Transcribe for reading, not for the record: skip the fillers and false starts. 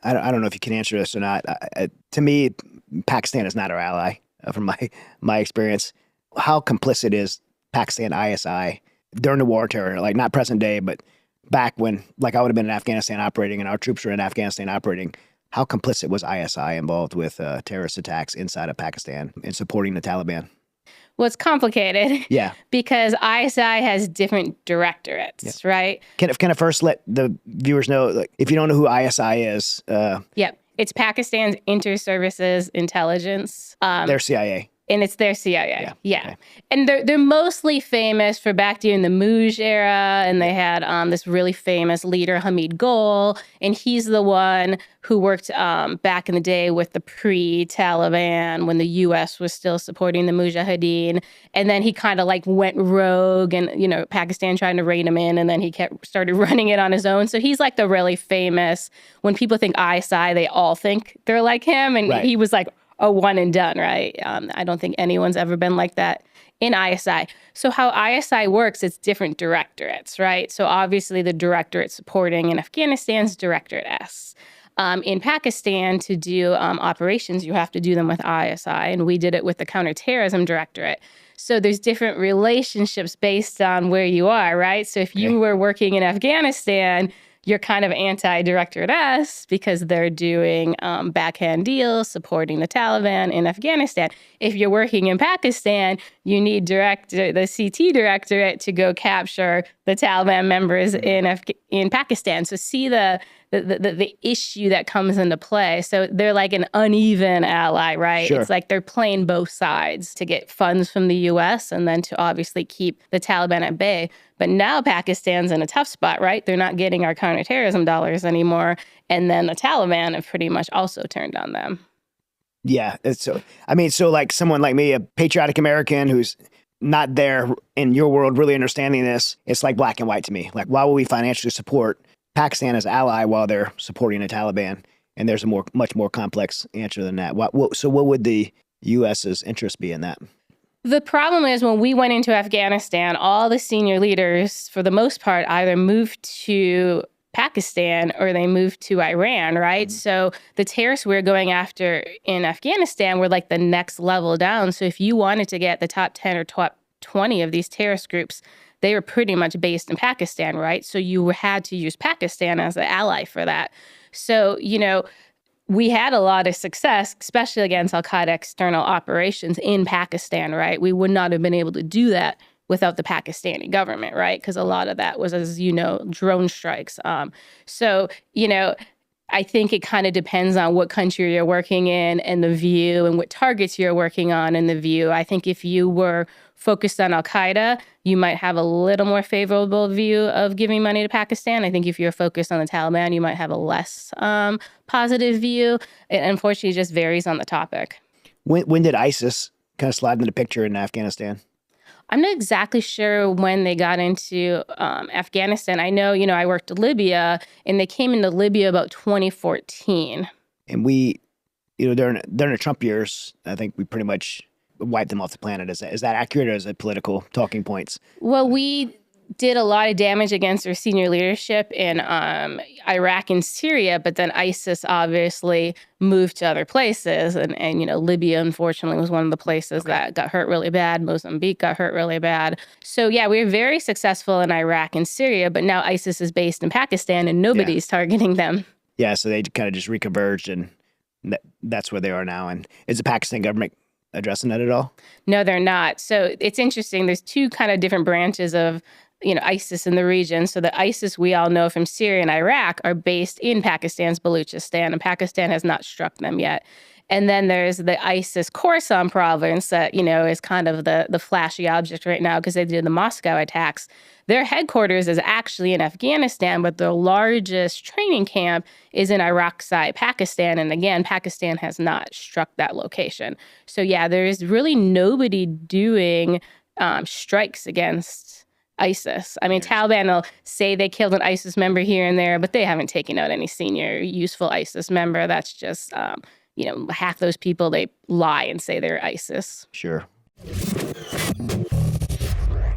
I don't know if you can answer this or not. To me, Pakistan is not our ally from my experience. How complicit is Pakistan ISI during the war on terror? Like not present day, but back when, like I would have been in Afghanistan operating and our troops were in Afghanistan operating. How complicit was ISI involved with terrorist attacks inside of Pakistan and supporting the Taliban? Well, it's complicated Yeah. because ISI has different directorates, right? Can I first let the viewers know, like, if you don't know who ISI is, Yep. It's Pakistan's Inter-Services Intelligence. they're CIA. And it's their CIA. Yeah. Okay. And they're mostly famous for back during the Mujh era. And they had this really famous leader, Hamid Gol. And he's the one who worked back in the day with the pre-Taliban when the U.S. was still supporting the Mujahideen. And then he kind of like went rogue and, Pakistan trying to rein him in. And then he started running it on his own. So he's like the really famous, when people think ISI, they all think they're like him. And Right. he was like a one and done, right? I don't think anyone's ever been like that in ISI. So how ISI works, it's different directorates, right? So obviously the directorate supporting in Afghanistan's Directorate S. In Pakistan, to do operations, you have to do them with ISI, and we did it with the counter-terrorism directorate. So there's different relationships based on where you are, right? So if you were working in Afghanistan, you're kind of anti-Directorate S because they're doing backhand deals supporting the Taliban in Afghanistan. If you're working in Pakistan, you need the CT directorate to go capture the Taliban members in Pakistan. So see the issue that comes into play. So they're like an uneven ally, right? Sure. It's like they're playing both sides to get funds from the U.S. and then to obviously keep the Taliban at bay. But now Pakistan's in a tough spot, right? They're not getting our counterterrorism dollars anymore. And then the Taliban have pretty much also turned on them. Yeah. So like someone like me, a patriotic American who's not there in your world really understanding this, it's like black and white to me. Like, why will we financially support Pakistan as ally while they're supporting the Taliban? And there's a much more complex answer than that. So what would the U.S.'s interest be in that? The problem is when we went into Afghanistan, all the senior leaders, for the most part, either moved to Pakistan or they moved to Iran, right? Mm-hmm. So the terrorists we're going after in Afghanistan were like the next level down. So if you wanted to get the top 10 or top 20 of these terrorist groups, they were pretty much based in Pakistan, right? So you had to use Pakistan as an ally for that. So, we had a lot of success, especially against al-Qaeda external operations in Pakistan, right? We would not have been able to do that without the Pakistani government, right? Because a lot of that was, as you know, drone strikes. I think it kind of depends on what country you're working in and the view and what targets you're working on and the view. I think if you were focused on al-Qaeda, you might have a little more favorable view of giving money to Pakistan. I think if you're focused on the Taliban, you might have a less positive view. It unfortunately just varies on the topic. When did ISIS kind of slide into the picture in Afghanistan? I'm not exactly sure when they got into Afghanistan. I know, I worked in Libya, and they came into Libya about 2014. And we, during the Trump years, I think we pretty much wiped them off the planet. Is that accurate, or is it political talking points? Well, we did a lot of damage against their senior leadership in Iraq and Syria, but then ISIS obviously moved to other places. And Libya, unfortunately, was one of the places that got hurt really bad. Mozambique got hurt really bad. So, yeah, we were very successful in Iraq and Syria, but now ISIS is based in Pakistan and nobody's targeting them. Yeah, so they kind of just reconverged, and that's where they are now. And is the Pakistan government addressing that at all? No, they're not. So it's interesting. There's two kind of different branches of ISIS in the region. So the ISIS we all know from Syria and Iraq are based in Pakistan's Baluchistan, and Pakistan has not struck them yet. And then there's the ISIS Khorasan province that, is kind of the flashy object right now because they did the Moscow attacks. Their headquarters is actually in Afghanistan, but the largest training camp is in Iraq side, Pakistan. And again, Pakistan has not struck that location. So yeah, there is really nobody doing strikes against ISIS. I mean, Taliban will say they killed an ISIS member here and there, but they haven't taken out any senior useful ISIS member. That's just, half those people, they lie and say they're ISIS. Sure.